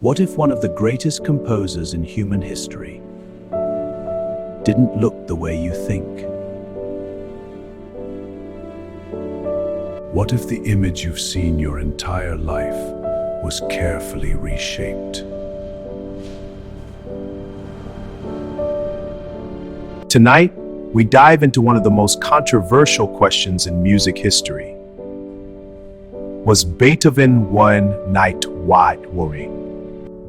What if one of the greatest composers in human history didn't look the way you think? What if the image you've seen your entire life was carefully reshaped? Tonight, we dive into one of the most controversial questions in music history. Was Beethoven one night whitewashed?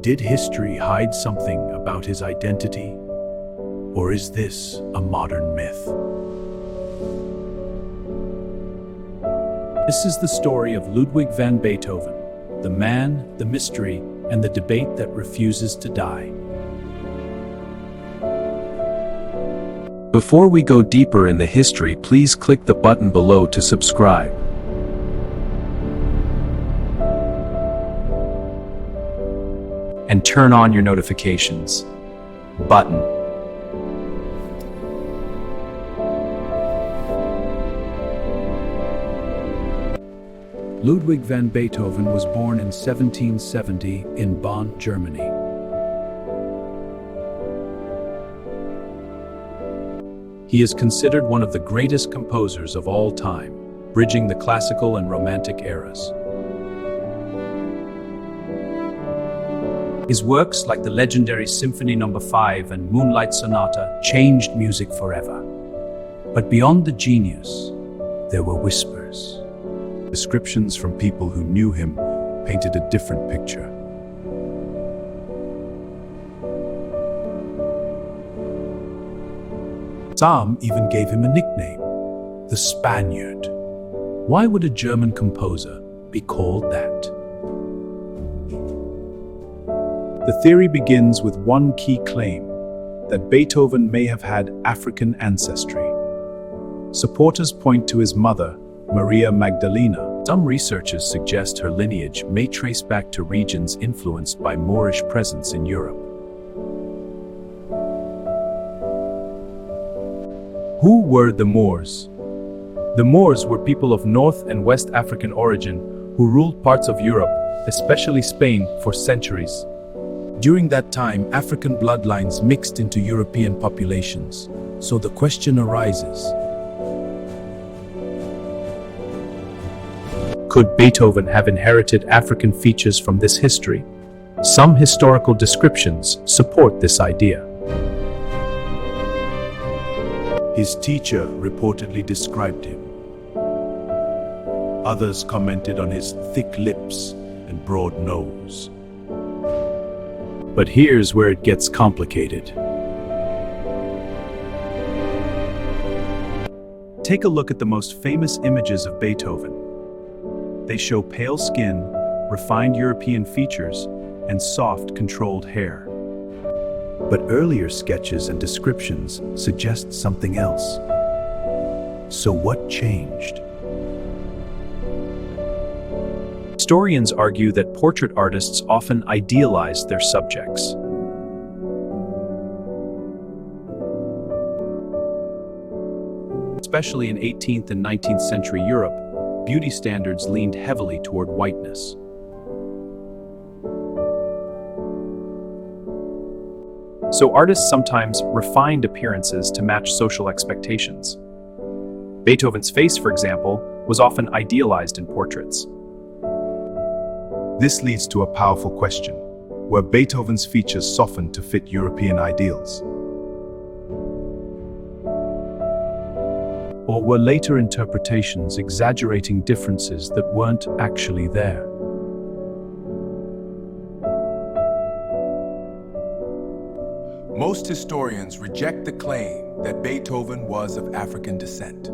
Did history hide something about his identity? Or is this a modern myth? This is the story of Ludwig van Beethoven, the man, the mystery, and the debate that refuses to die. Before we go deeper in the history, please click the button below to subscribe. And turn on your notifications button. Ludwig van Beethoven was born in 1770 in Bonn, Germany. He is considered one of the greatest composers of all time, bridging the classical and romantic eras. His works, like the legendary Symphony No. 5 and Moonlight Sonata, changed music forever. But beyond the genius, there were whispers. Descriptions from people who knew him painted a different picture. Some even gave him a nickname, the Spaniard. Why would a German composer be called that? The theory begins with one key claim, that Beethoven may have had African ancestry. Supporters point to his mother, Maria Magdalena. Some researchers suggest her lineage may trace back to regions influenced by Moorish presence in Europe. Who were the Moors? The Moors were people of North and West African origin who ruled parts of Europe, especially Spain, for centuries. During that time, African bloodlines mixed into European populations. So the question arises, could Beethoven have inherited African features from this history? Some historical descriptions support this idea. His teacher reportedly described him. Others commented on his thick lips and broad nose. But here's where it gets complicated. Take a look at the most famous images of Beethoven. They show pale skin, refined European features, and soft, controlled hair. But earlier sketches and descriptions suggest something else. So what changed? Historians argue that portrait artists often idealized their subjects. Especially in 18th and 19th century Europe, beauty standards leaned heavily toward whiteness. So artists sometimes refined appearances to match social expectations. Beethoven's face, for example, was often idealized in portraits. This leads to a powerful question. Were Beethoven's features softened to fit European ideals? Or were later interpretations exaggerating differences that weren't actually there? Most historians reject the claim that Beethoven was of African descent.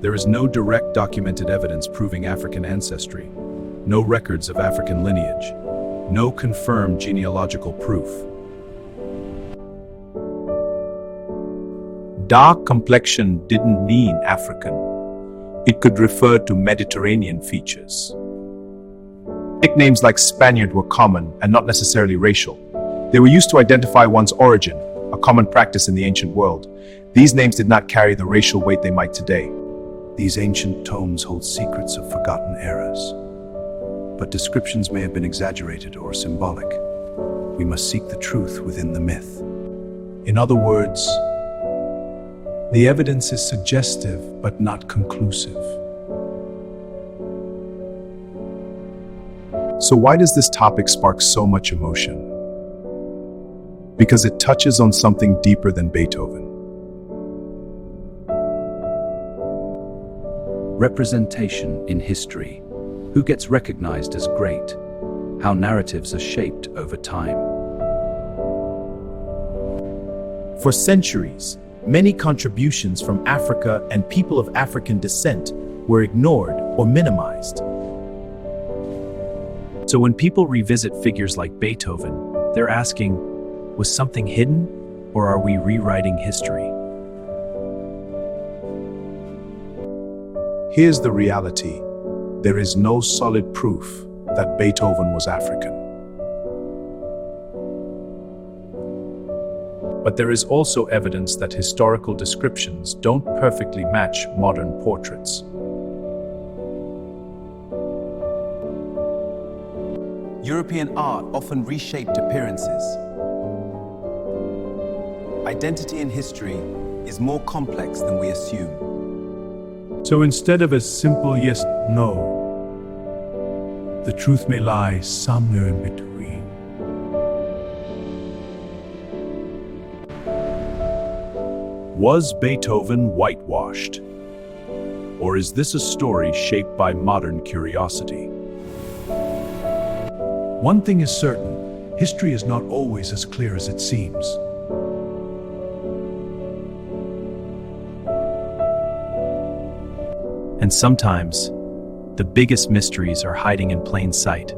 There is no direct documented evidence proving African ancestry, no records of African lineage, no confirmed genealogical proof. Dark complexion didn't mean African. It could refer to Mediterranean features. Nicknames like Spaniard were common and not necessarily racial. They were used to identify one's origin, a common practice in the ancient world. These names did not carry the racial weight they might today. These ancient tomes hold secrets of forgotten eras, but descriptions may have been exaggerated or symbolic. We must seek the truth within the myth. In other words, the evidence is suggestive but not conclusive. So why does this topic spark so much emotion? Because it touches on something deeper than Beethoven. Representation in history. Who gets recognized as great? How narratives are shaped over time. For centuries, many contributions from Africa and people of African descent were ignored or minimized. So when people revisit figures like Beethoven, they're asking, was something hidden, or are we rewriting history? Here's the reality. There is no solid proof that Beethoven was African. But there is also evidence that historical descriptions don't perfectly match modern portraits. European art often reshaped appearances. Identity in history is more complex than we assume. So instead of a simple yes, no, the truth may lie somewhere in between. Was Beethoven whitewashed? Or is this a story shaped by modern curiosity? One thing is certain, history is not always as clear as it seems. And sometimes, the biggest mysteries are hiding in plain sight.